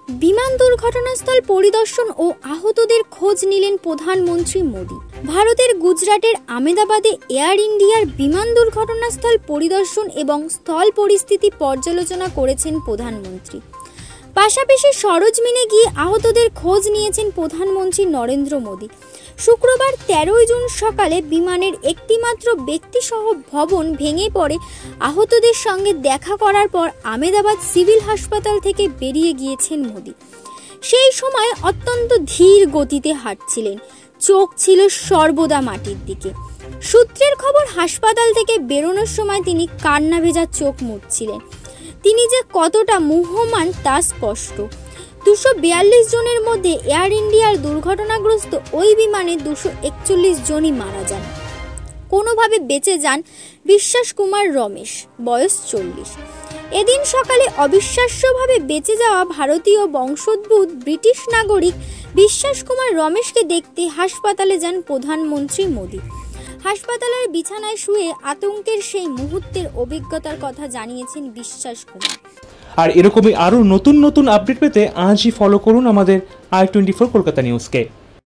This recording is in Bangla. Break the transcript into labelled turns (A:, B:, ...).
A: বিমান দুর্ঘটনাস্থল পরিদর্শন ও আহতদের খোঁজ নিলেন প্রধানমন্ত্রী মোদী। ভারতের গুজরাটের আহমেদাবাদে এয়ার ইন্ডিয়ার বিমান দুর্ঘটনাস্থল পরিদর্শন এবং স্থল পরিস্থিতি পর্যালোচনা করেছেন প্রধানমন্ত্রী। পাশাপাশি সরজমিনে গিয়ে আহতদের খোঁজ নিয়েছেন প্রধানমন্ত্রী নরেন্দ্র মোদী। শুক্রবার 13 জুন সকালে বিমানের একটিমাত্র ব্যক্তিসহ ভবন ভেঙে পড়ে আহতদের সঙ্গে দেখা করার পর আহমেদাবাদ সিভিল হাসপাতাল থেকে বেরিয়ে গিয়েছেন মোদী। সেই সময় অত্যন্ত ধীর গতিতে হাঁটছিলেন, চোখ ছিল সর্বদা মাটির দিকে। সূত্রের খবর, হাসপাতাল থেকে বেরোনোর সময় তিনি কান্না ভেজা চোখ মুছছিলেন। তিনি যে কতটা মুহ্যমান তা স্পষ্ট। 242 জনের মধ্যে এয়ার ইন্ডিয়ার দুর্ঘটনাগ্রস্ত ওই বিমানে 241 জনই মারা যান। কোনোভাবে বেঁচে যান বিশ্বাস কুমার রমেশ, বয়স 40। এদিন সকালে অবিশ্বাস্যভাবে বেঁচে যাওয়া ভারতীয় বংশোদ্ভূত ব্রিটিশ নাগরিক বিশ্বাস কুমার রমেশকে দেখতে হাসপাতালে যান প্রধানমন্ত্রী মোদী। হাসপাতালের বিছানায় শুয়ে আতঙ্কের সেই মুহূর্তের অভিজ্ঞতার কথা জানিয়েছেন বিশ্বাস কুমার।
B: আর এরকমই আরও নতুন নতুন আপডেট পেতে আজই ফলো করুন আমাদের i24 কলকাতা নিউজকে।